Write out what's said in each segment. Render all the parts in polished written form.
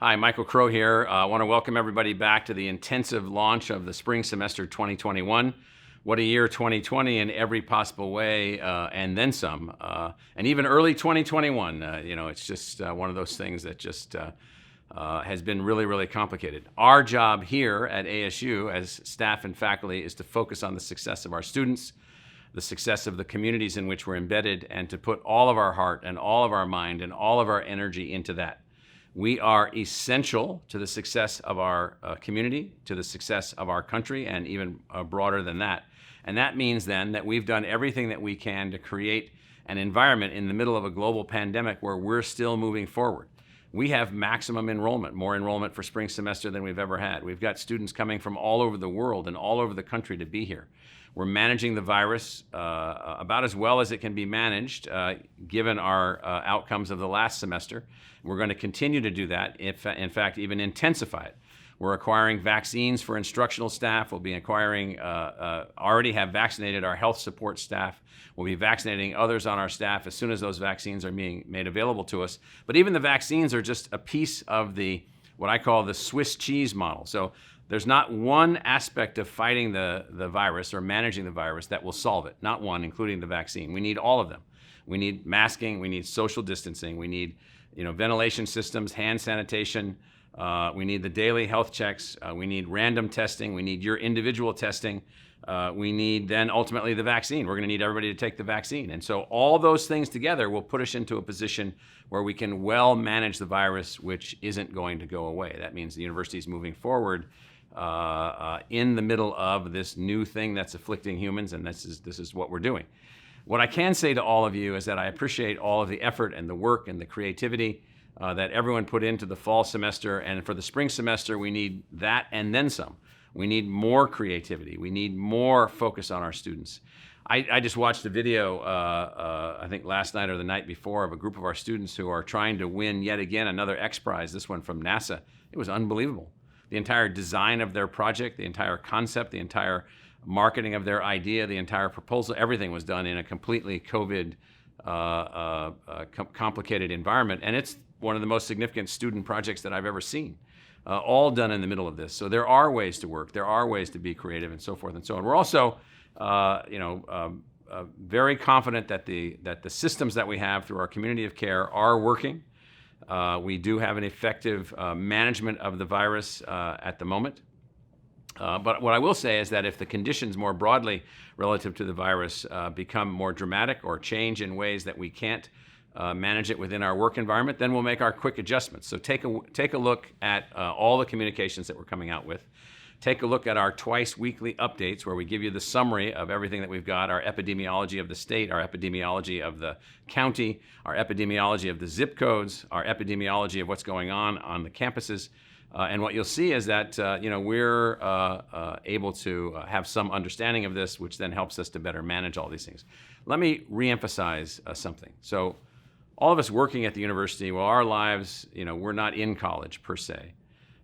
Hi, Michael Crow here. I want to welcome everybody back to the intensive launch of the spring semester 2021. What a year 2020 in every possible way, and then some. And even early 2021, it's just one of those things that just has been really, really complicated. Our job here at ASU as staff and faculty is to focus on the success of our students, the success of the communities in which we're embedded, and to put all of our heart and all of our mind and all of our energy into that. We are essential to the success of our community, to the success of our country, and even broader than that. And that means then that we've done everything that we can to create an environment in the middle of a global pandemic where we're still moving forward. We have maximum enrollment, more enrollment for spring semester than we've ever had. We've got students coming from all over the world and all over the country to be here. We're managing the virus about as well as it can be managed, given our outcomes of the last semester. We're going to continue to do that, in fact, even intensify it. We're acquiring vaccines for instructional staff. We'll be acquiring, already have vaccinated our health support staff. We'll be vaccinating others on our staff as soon as those vaccines are being made available to us. But even the vaccines are just a piece of what I call the Swiss cheese model. So there's not one aspect of fighting the virus or managing the virus that will solve it. Not one, including the vaccine. We need all of them. We need masking. We need social distancing. We need ventilation systems, hand sanitation. We need the daily health checks. We need random testing. We need your individual testing. We need then ultimately the vaccine. We're going to need everybody to take the vaccine. And so all those things together will put us into a position where we can well manage the virus, which isn't going to go away. That means the university is moving forward in the middle of this new thing that's afflicting humans, and this is what we're doing. What I can say to all of you is that I appreciate all of the effort and the work and the creativity that everyone put into the fall semester, and for the spring semester, we need that and then some. We need more creativity. We need more focus on our students. I just watched a video, I think last night or the night before, of a group of our students who are trying to win yet again another X Prize, this one from NASA. It was unbelievable. The entire design of their project, the entire concept, the entire marketing of their idea, the entire proposal, everything was done in a completely COVID complicated environment. And it's one of the most significant student projects that I've ever seen, all done in the middle of this. So there are ways to work, there are ways to be creative, and so forth and so on. We're also very confident that the systems that we have through our community of care are working. We do have an effective management of the virus at the moment. But what I will say is that if the conditions more broadly relative to the virus become more dramatic or change in ways that we can't manage it within our work environment, then we'll make our quick adjustments. So take a look at all the communications that we're coming out with. Take a look at our twice weekly updates where we give you the summary of everything that we've got, our epidemiology of the state, our epidemiology of the county, our epidemiology of the zip codes, our epidemiology of what's going on the campuses. And what you'll see is that we're able to have some understanding of this, which then helps us to better manage all these things. Let me reemphasize something. So all of us working at the university, well, our lives, we're not in college per se.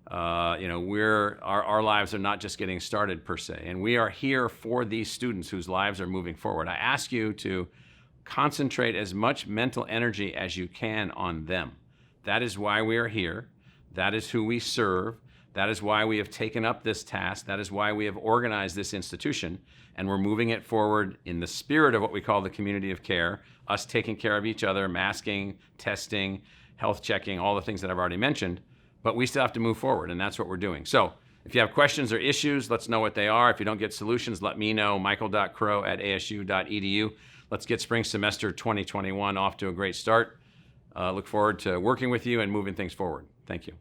Our lives are not just getting started per se, and we are here for these students whose lives are moving forward. I ask you to concentrate as much mental energy as you can on them. That is why we are here. That is who we serve. That is why we have taken up this task. That is why we have organized this institution, and we're moving it forward in the spirit of what we call the community of care, us taking care of each other, masking, testing, health checking, all the things that I've already mentioned. But we still have to move forward, and that's what we're doing. So if you have questions or issues, let's know what they are. If you don't get solutions, let me know, michael.crow@asu.edu. Let's get spring semester 2021 off to a great start. Look forward to working with you and moving things forward. Thank you.